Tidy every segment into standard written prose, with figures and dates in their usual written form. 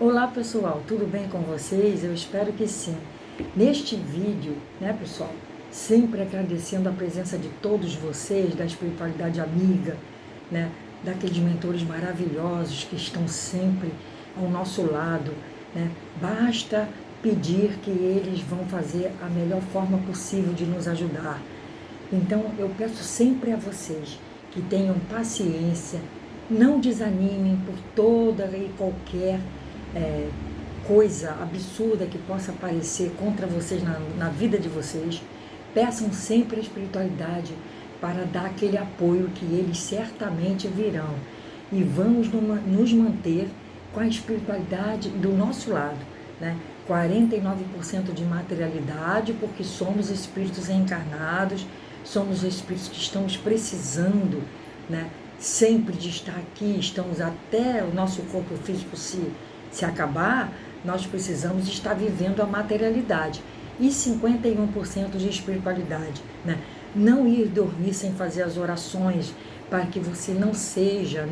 Olá pessoal, tudo bem com vocês? Eu espero que sim. Neste vídeo, pessoal, sempre agradecendo a presença de todos vocês, da espiritualidade amiga, daqueles mentores maravilhosos que estão sempre ao nosso lado, Basta pedir que eles vão fazer a melhor forma possível de nos ajudar. Então, eu peço sempre a vocês que tenham paciência, não desanimem por toda e qualquer coisa absurda que possa aparecer contra vocês na vida de vocês. Peçam sempre a espiritualidade para dar aquele apoio que eles certamente virão. E vamos nos manter com a espiritualidade do nosso lado, 49% de materialidade, porque somos espíritos encarnados, somos espíritos que estamos precisando, sempre de estar aqui, estamos até o nosso corpo físico se acabar, nós precisamos estar vivendo a materialidade. E 51% de espiritualidade, Não ir dormir sem fazer as orações, para que você não seja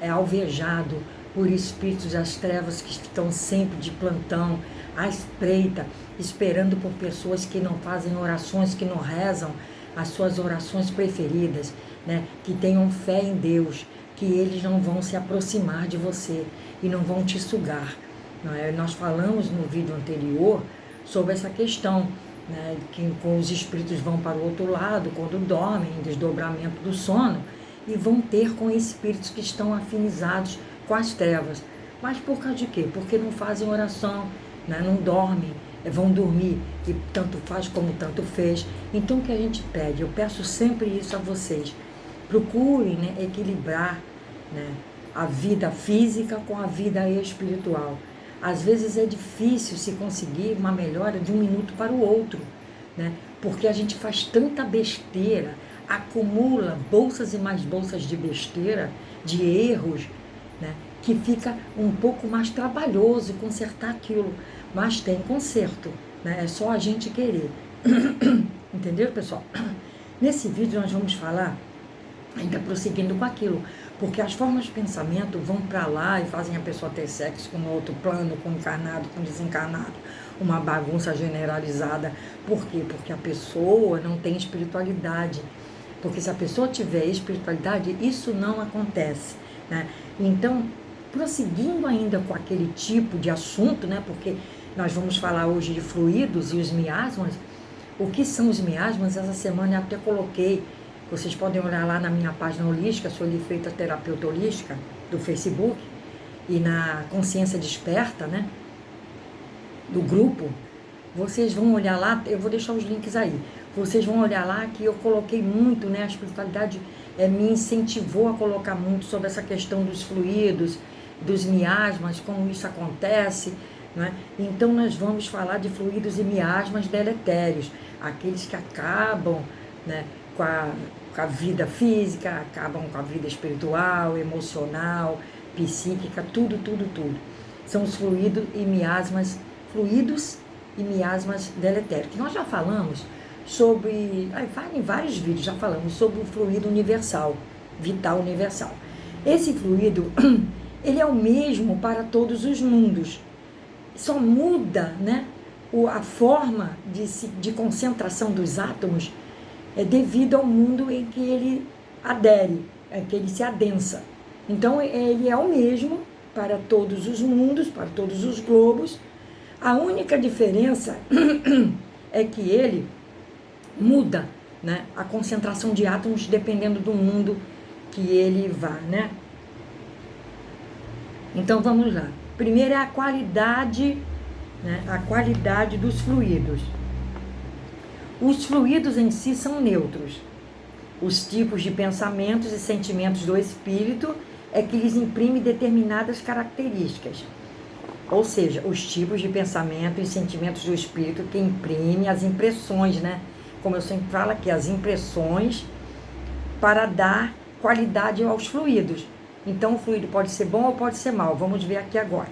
alvejado por espíritos das trevas que estão sempre de plantão, à espreita, esperando por pessoas que não fazem orações, que não rezam as suas orações preferidas, que tenham fé em Deus, que eles não vão se aproximar de você e não vão te sugar. Nós falamos no vídeo anterior sobre essa questão, que os espíritos vão para o outro lado quando dormem, em desdobramento do sono, e vão ter com espíritos que estão afinizados com as trevas. Mas por causa de quê? Porque não fazem oração, não dormem, vão dormir, e tanto faz como tanto fez. Então o que a gente pede? Eu peço sempre isso a vocês. Procurem equilibrar a vida física com a vida espiritual. Às vezes é difícil se conseguir uma melhora de um minuto para o outro, porque a gente faz tanta besteira, acumula bolsas e mais bolsas de besteira, de erros, que fica um pouco mais trabalhoso consertar aquilo, mas tem conserto, é só a gente querer. Entendeu, pessoal? Nesse vídeo nós vamos falar, ainda prosseguindo com aquilo, porque as formas de pensamento vão para lá e fazem a pessoa ter sexo com outro plano, com encarnado, com desencarnado, uma bagunça generalizada. Por quê? Porque a pessoa não tem espiritualidade. Porque se a pessoa tiver espiritualidade, isso não acontece, Então, prosseguindo ainda com aquele tipo de assunto, porque nós vamos falar hoje de fluidos e os miasmas. O que são os miasmas? Essa semana eu até coloquei, vocês podem olhar lá na minha página holística, Sueli Freitas Terapeuta Holística, do Facebook, e na Consciência Desperta, do grupo, vocês vão olhar lá, eu vou deixar os links aí, vocês vão olhar lá que eu coloquei muito, a espiritualidade me incentivou a colocar muito sobre essa questão dos fluidos, dos miasmas, como isso acontece, Então nós vamos falar de fluidos e miasmas deletérios, aqueles que acabam com a vida física, acabam com a vida espiritual, emocional, psíquica, tudo. São os fluidos e miasmas deletérios, que nós já falamos sobre, em vários vídeos já falamos sobre o fluido universal, vital universal. Esse fluido, ele é o mesmo para todos os mundos, só muda a forma de concentração dos átomos devido ao mundo em que ele adere, que ele se adensa. Então ele é o mesmo para todos os mundos, para todos os globos. A única diferença é que ele muda a concentração de átomos dependendo do mundo que ele vá, Então vamos lá. Primeiro é a qualidade, a qualidade dos fluidos. Os fluidos em si são neutros. Os tipos de pensamentos e sentimentos do espírito é que lhes imprime determinadas características. Ou seja, os tipos de pensamento e sentimentos do espírito que imprime as impressões, Como eu sempre falo aqui, as impressões para dar qualidade aos fluidos. Então, o fluido pode ser bom ou pode ser mau. Vamos ver aqui agora.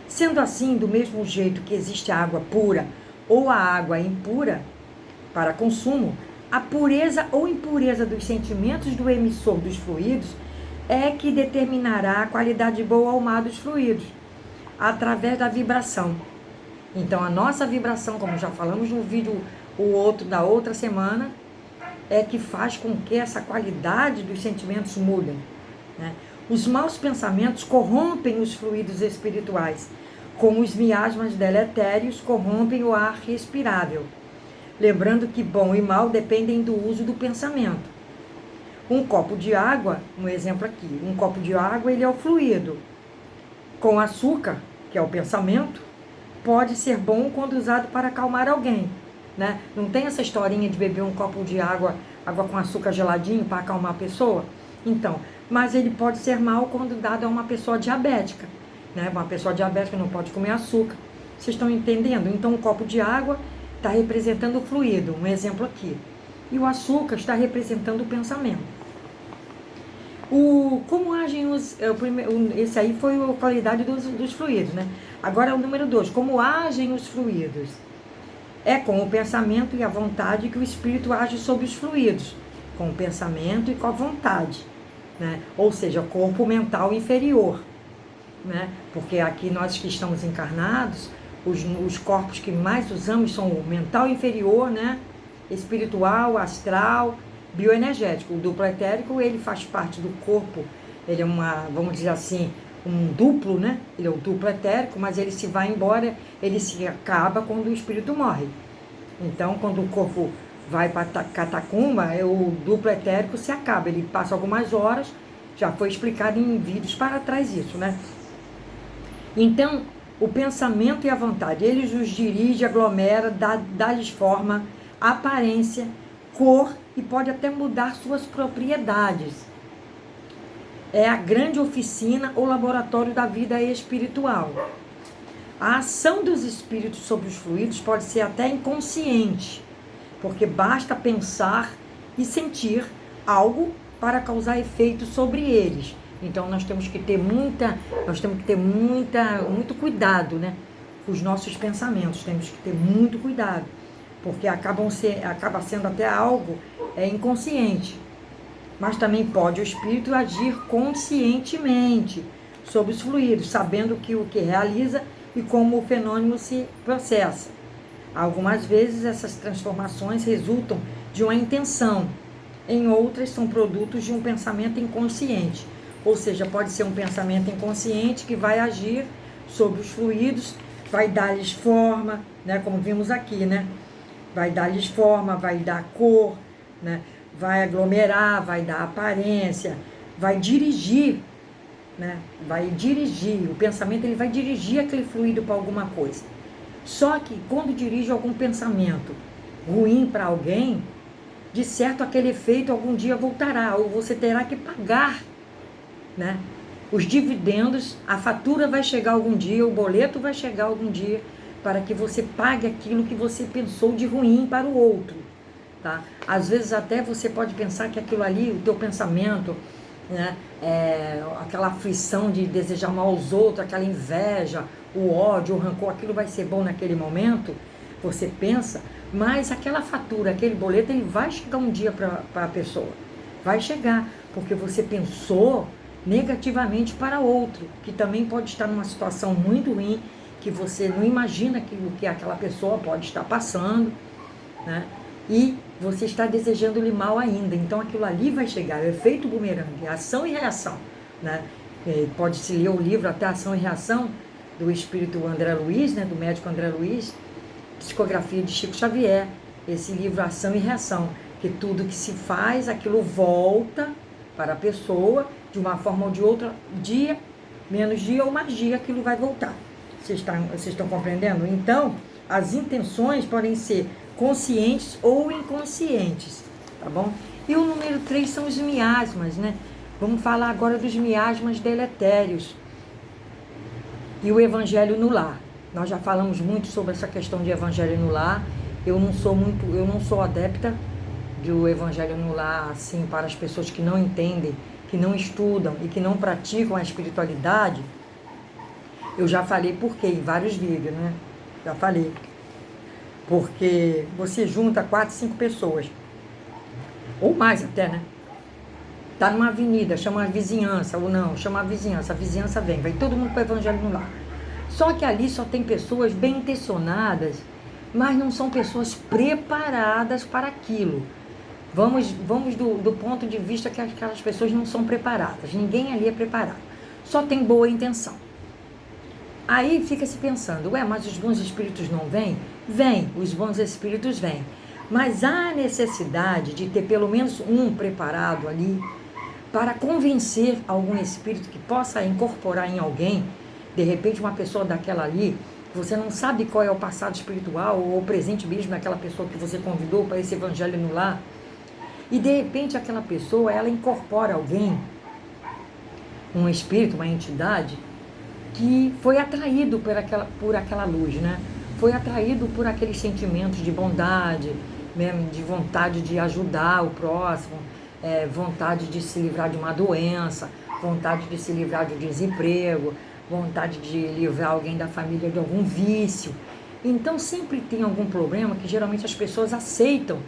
Sendo assim, do mesmo jeito que existe a água pura ou a água impura para consumo, a pureza ou impureza dos sentimentos do emissor dos fluidos é que determinará a qualidade boa ou má dos fluidos. através da vibração. Então, a nossa vibração, como já falamos no vídeo da outra semana, é que faz com que essa qualidade dos sentimentos mudem, né? Os maus pensamentos corrompem os fluidos espirituais, como os miasmas deletérios corrompem o ar respirável. Lembrando que bom e mal dependem do uso do pensamento. Um copo de água, um exemplo aqui, um copo de água, ele é o fluido. Com açúcar, que é o pensamento, pode ser bom quando usado para acalmar alguém, né? Não tem essa historinha de beber um copo de água com açúcar geladinho para acalmar a pessoa? Então, mas ele pode ser mal quando dado a uma pessoa diabética, né? Uma pessoa diabética não pode comer açúcar. Vocês estão entendendo? Então, um copo de água está representando o fluido, um exemplo aqui. E o açúcar está representando o pensamento. Como agem esse aí foi a qualidade dos fluidos, né? Agora é o número 2, como agem os fluidos? É com o pensamento e a vontade que o espírito age sobre os fluidos, com o pensamento e com a vontade, né? Ou seja, o corpo mental inferior, né? Porque aqui nós que estamos encarnados, os corpos que mais usamos são o mental inferior, né? Espiritual, astral, bioenergético. O duplo etérico, ele faz parte do corpo, ele é vamos dizer assim, um duplo, né? Ele é o duplo etérico, mas ele se vai embora, ele se acaba quando o espírito morre. Então, quando o corpo vai para a catacumba, o duplo etérico se acaba, ele passa algumas horas, já foi explicado em vídeos para trás isso, né? Então, o pensamento e a vontade, eles os dirige, aglomera, dá-lhes forma, aparência, cor e pode até mudar suas propriedades. É a grande oficina ou laboratório da vida espiritual. A ação dos espíritos sobre os fluidos pode ser até inconsciente, porque basta pensar e sentir algo para causar efeito sobre eles. Então nós temos que ter muito cuidado, né, com os nossos pensamentos. Temos que ter muito cuidado, porque acaba sendo até algo inconsciente. Mas também pode o espírito agir conscientemente sobre os fluidos, sabendo o que realiza e como o fenômeno se processa. Algumas vezes essas transformações resultam de uma intenção, em outras são produtos de um pensamento inconsciente. Ou seja, pode ser um pensamento inconsciente que vai agir sobre os fluidos, vai dar-lhes forma, né, como vimos aqui, né? Vai dar-lhes forma, vai dar cor, né? Vai aglomerar, vai dar aparência, vai dirigir, né? Vai dirigir, o pensamento ele vai dirigir aquele fluido para alguma coisa. Só que quando dirige algum pensamento ruim para alguém, de certo aquele efeito algum dia voltará, ou você terá que pagar, né? Os dividendos, a fatura vai chegar algum dia, o boleto vai chegar algum dia, para que você pague aquilo que você pensou de ruim para o outro, tá? Às vezes até você pode pensar que aquilo ali, o teu pensamento, né, aquela aflição de desejar mal aos outros, aquela inveja, o ódio, o rancor, aquilo vai ser bom naquele momento, você pensa, mas aquela fatura, aquele boleto, ele vai chegar um dia para a pessoa, vai chegar, porque você pensou negativamente para outro, que também pode estar numa situação muito ruim, que você não imagina aquilo que aquela pessoa pode estar passando, né? E você está desejando-lhe mal ainda. Então aquilo ali vai chegar, é o efeito bumerangue, ação e reação, né? Pode-se ler o livro até Ação e Reação, do espírito André Luiz, né? Do médico André Luiz, psicografia de Chico Xavier, esse livro Ação e Reação, que tudo que se faz, aquilo volta para a pessoa, de uma forma ou de outra, dia, menos dia ou mais dia, aquilo vai voltar. Vocês estão compreendendo? Então, as intenções podem ser conscientes ou inconscientes, tá bom? E o número 3 são os miasmas, né? Vamos falar agora dos miasmas deletérios e o evangelho no lar. Nós já falamos muito sobre essa questão de evangelho no lar. Eu não sou adepta do evangelho no lar, assim, para as pessoas que não entendem, que não estudam e que não praticam a espiritualidade. Eu já falei por quê em vários vídeos, né? Já falei. Porque você junta 4, 5 pessoas, ou mais até, né? Tá numa avenida, chama a vizinhança, ou não, chama a vizinhança vem, vai todo mundo para o evangelho no lar. Só que ali só tem pessoas bem intencionadas, mas não são pessoas preparadas para aquilo. Vamos do ponto de vista que aquelas pessoas não são preparadas. Ninguém ali é preparado. Só tem boa intenção. Aí fica se pensando, mas os bons espíritos não vêm? Vêm, os bons espíritos vêm. Mas há necessidade de ter pelo menos um preparado ali para convencer algum espírito que possa incorporar em alguém, de repente uma pessoa daquela ali, você não sabe qual é o passado espiritual ou o presente mesmo daquela pessoa que você convidou para esse evangelho no lar, e de repente aquela pessoa, ela incorpora alguém, um espírito, uma entidade, que foi atraído por aquela luz, né? Foi atraído por aqueles sentimentos de bondade, mesmo, de vontade de ajudar o próximo, vontade de se livrar de uma doença, vontade de se livrar de um desemprego, vontade de livrar alguém da família de algum vício. Então sempre tem algum problema que geralmente as pessoas aceitam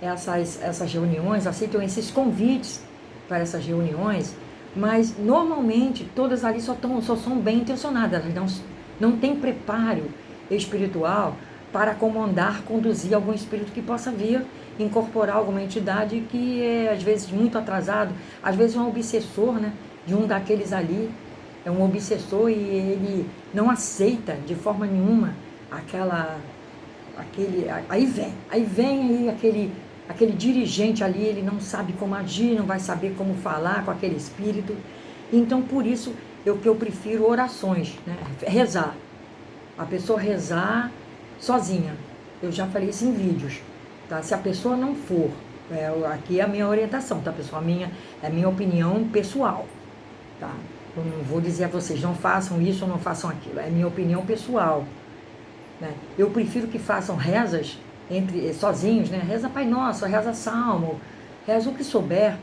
essas reuniões, aceitam esses convites para essas reuniões, mas normalmente todas ali só são bem intencionadas, elas não têm preparo espiritual para comandar, conduzir algum espírito que possa vir incorporar alguma entidade que é às vezes muito atrasado, às vezes um obsessor, né, de um daqueles ali, é um obsessor e ele não aceita de forma nenhuma aí vem aquele dirigente ali, ele não sabe como agir, não vai saber como falar com aquele espírito. Então, por isso, eu prefiro orações, né? Rezar. A pessoa rezar sozinha. Eu já falei isso em vídeos. Tá? Se a pessoa não for, aqui é a minha orientação, tá, pessoal? É a minha opinião pessoal. Tá? Eu não vou dizer a vocês, não façam isso ou não façam aquilo. É minha opinião pessoal. Né? Eu prefiro que façam rezas sozinhos, né? Reza Pai Nosso, reza Salmo, reza o que souber,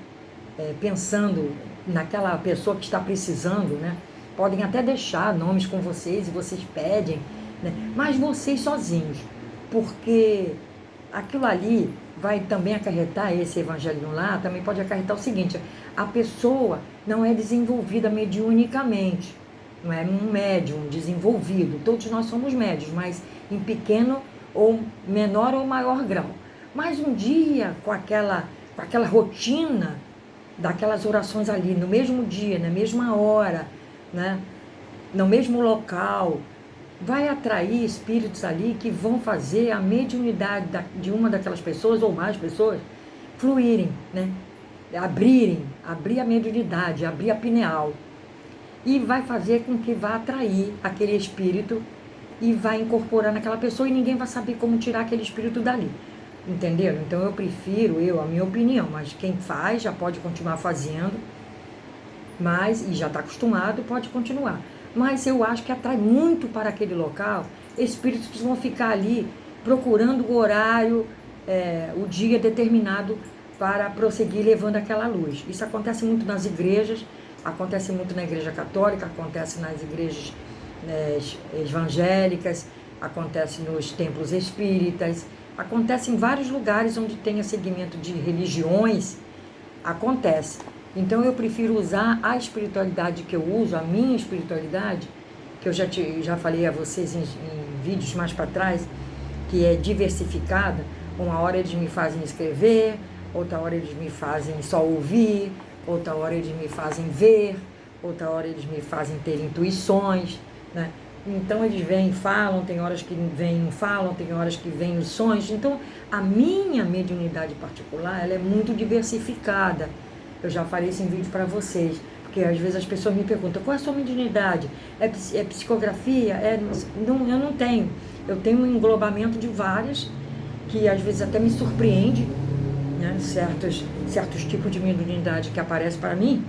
pensando naquela pessoa que está precisando, né? Podem até deixar nomes com vocês e vocês pedem, né? Mas vocês sozinhos, porque aquilo ali vai também acarretar, esse evangelho no lar também pode acarretar o seguinte: a pessoa não é desenvolvida mediunicamente, não é um médium desenvolvido, todos nós somos médios, mas em pequeno ou menor ou maior grau. Mas um dia, com aquela rotina daquelas orações ali, no mesmo dia, na mesma hora, né, no mesmo local, vai atrair espíritos ali que vão fazer a mediunidade de uma daquelas pessoas ou mais pessoas fluírem, né, abrir a mediunidade, abrir a pineal, e vai fazer com que vá atrair aquele espírito e vai incorporar naquela pessoa e ninguém vai saber como tirar aquele espírito dali. Entenderam? Então eu prefiro, a minha opinião, mas quem faz já pode continuar fazendo, e já está acostumado, pode continuar. Mas eu acho que atrai muito para aquele local espíritos que vão ficar ali procurando o horário, o dia determinado para prosseguir levando aquela luz. Isso acontece muito nas igrejas, acontece muito na igreja católica, acontece nas igrejas evangélicas, acontece nos templos espíritas, acontece em vários lugares onde tenha segmento de religiões, acontece. Então eu prefiro usar a espiritualidade que eu uso, a minha espiritualidade, que eu já falei a vocês em vídeos mais para trás, que é diversificada. Uma hora eles me fazem escrever, outra hora eles me fazem só ouvir, outra hora eles me fazem ver, outra hora eles me fazem ter intuições, né? Então eles vêm e falam, tem horas que vêm e não falam, tem horas que vêm os sonhos. Então a minha mediunidade particular, ela é muito diversificada. Eu já falei isso em vídeo para vocês, porque às vezes as pessoas me perguntam: qual é a sua mediunidade? É psicografia? Não, eu não tenho. Eu tenho um englobamento de várias, que às vezes até me surpreende, né? Certos tipos de mediunidade que aparecem para mim,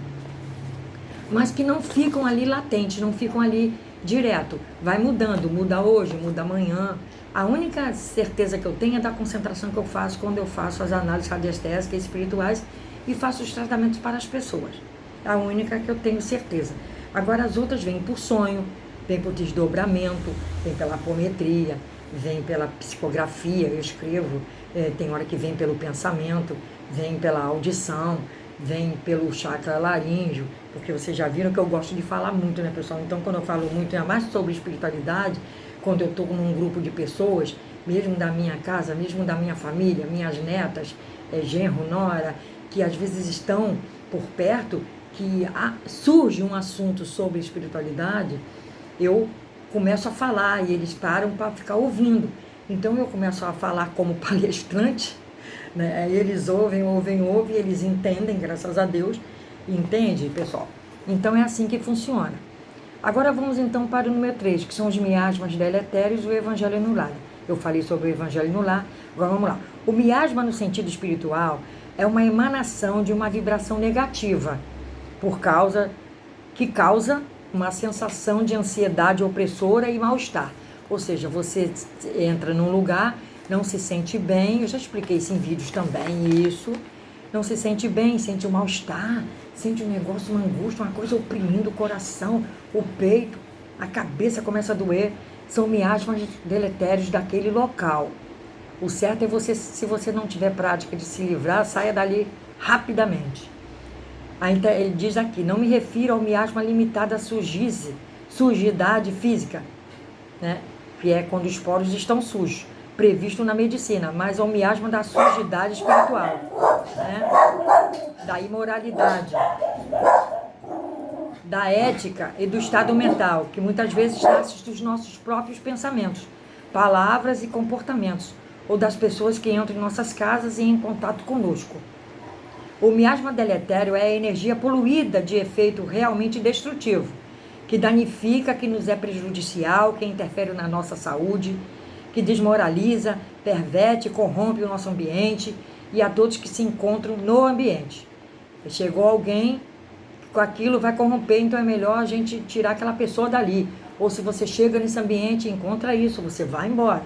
mas que não ficam ali latentes, não ficam ali direto. Vai mudando, muda hoje, muda amanhã. A única certeza que eu tenho é da concentração que eu faço quando eu faço as análises radiestésicas espirituais e faço os tratamentos para as pessoas. A única que eu tenho certeza. Agora as outras vêm por sonho, vêm por desdobramento, vêm pela apometria, vêm pela psicografia, eu escrevo, tem hora que vem pelo pensamento, vem pela audição, vem pelo chakra laríngeo, porque vocês já viram que eu gosto de falar muito, né, pessoal? Então, quando eu falo muito, é mais sobre espiritualidade, quando eu estou num grupo de pessoas, mesmo da minha casa, mesmo da minha família, minhas netas, genro, nora, que às vezes estão por perto, que surge um assunto sobre espiritualidade, eu começo a falar e eles param para ficar ouvindo. Então eu começo a falar como palestrante, né? Eles ouvem, eles entendem, graças a Deus. Entende, pessoal? Então é assim que funciona. Agora vamos então para o número 3, que são os miasmas deletérios e o evangelho no lar. Eu falei sobre o evangelho no lar, agora vamos lá. O miasma no sentido espiritual é uma emanação de uma vibração negativa, que causa uma sensação de ansiedade opressora e mal-estar. Ou seja, você entra num lugar, não se sente bem, eu já expliquei isso em vídeos também, isso, não se sente bem, sente um mal-estar, sente um negócio, uma angústia, uma coisa oprimindo o coração, o peito, a cabeça começa a doer, são miasmas deletérios daquele local. O certo é você, se você não tiver prática de se livrar, saia dali rapidamente. Ele diz aqui, não me refiro ao miasma limitado à sujidade física, né? Que é quando os poros estão sujos, previsto na medicina, mas ao miasma da sujidade espiritual, né? Da imoralidade, da ética e do estado mental, que muitas vezes nasce dos nossos próprios pensamentos, palavras e comportamentos, ou das pessoas que entram em nossas casas e em contato conosco. O miasma deletério é a energia poluída de efeito realmente destrutivo, que danifica, que nos é prejudicial, que interfere na nossa saúde, que desmoraliza, perverte, corrompe o nosso ambiente e a todos que se encontram no ambiente. Chegou alguém, com aquilo vai corromper, então é melhor a gente tirar aquela pessoa dali. Ou se você chega nesse ambiente e encontra isso, você vai embora.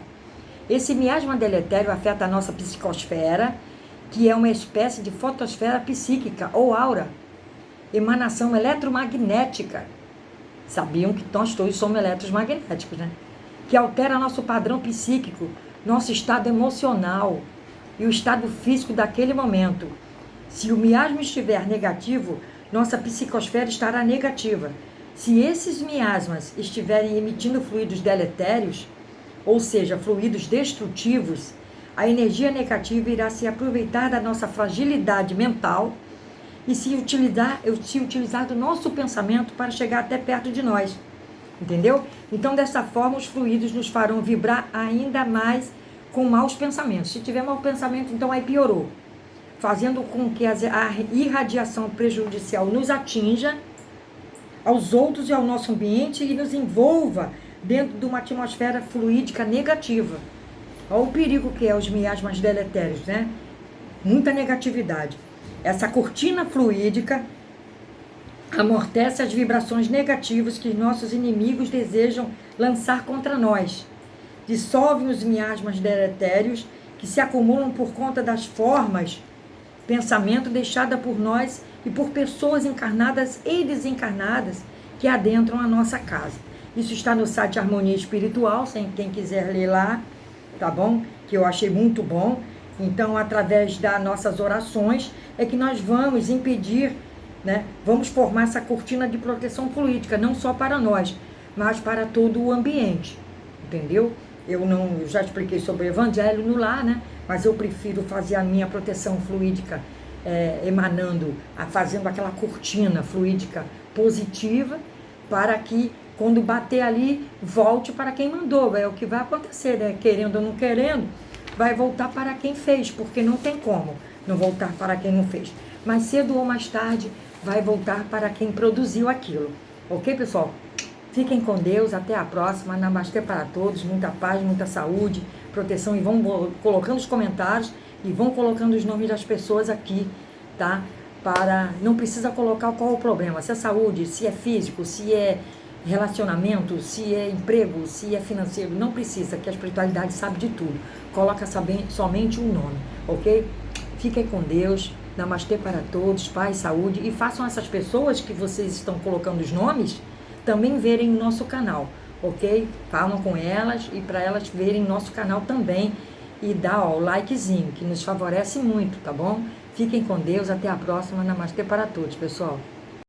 Esse miasma deletério afeta a nossa psicosfera, que é uma espécie de fotosfera psíquica ou aura, emanação eletromagnética. Sabiam que nós todos somos eletromagnéticos, né? Que altera nosso padrão psíquico, nosso estado emocional e o estado físico daquele momento. Se o miasma estiver negativo, nossa psicosfera estará negativa. Se esses miasmas estiverem emitindo fluidos deletérios, ou seja, fluidos destrutivos, a energia negativa irá se aproveitar da nossa fragilidade mental e se utilizar do nosso pensamento para chegar até perto de nós. Entendeu? Então, dessa forma, os fluidos nos farão vibrar ainda mais com maus pensamentos. Se tiver mau pensamento, então aí piorou. Fazendo com que a irradiação prejudicial nos atinja, aos outros e ao nosso ambiente e nos envolva dentro de uma atmosfera fluídica negativa. Olha o perigo que é os miasmas deletérios, né? Muita negatividade. Essa cortina fluídica amortece as vibrações negativas que nossos inimigos desejam lançar contra nós. Dissolve os miasmas deletérios que se acumulam por conta das formas, pensamento deixada por nós e por pessoas encarnadas e desencarnadas que adentram a nossa casa. Isso está no site Harmonia Espiritual, quem quiser ler lá, tá bom? Que eu achei muito bom. Então, através das nossas orações, é que nós vamos impedir, né? Vamos formar essa cortina de proteção fluídica, não só para nós, mas para todo o ambiente, entendeu? Eu já expliquei sobre o evangelho no lar, né? Mas eu prefiro fazer a minha proteção fluídica fazendo aquela cortina fluídica positiva, para que quando bater ali, volte para quem mandou. É o que vai acontecer, né? Querendo ou não querendo, vai voltar para quem fez, porque não tem como não voltar para quem não fez. Mais cedo ou mais tarde, vai voltar para quem produziu aquilo. Ok, pessoal? Fiquem com Deus, até a próxima. Namastê para todos, muita paz, muita saúde, proteção. E vão colocando os comentários e vão colocando os nomes das pessoas aqui, tá? Não precisa colocar qual o problema, se é saúde, se é físico, se é relacionamento, se é emprego, se é financeiro, não precisa, que a espiritualidade sabe de tudo. Coloca somente um nome, ok? Fiquem com Deus, namastê para todos, paz, saúde, e façam essas pessoas que vocês estão colocando os nomes também verem o nosso canal, ok? Falam com elas e para elas verem nosso canal também e dá o likezinho, que nos favorece muito, tá bom? Fiquem com Deus, até a próxima. Namastê para todos, pessoal.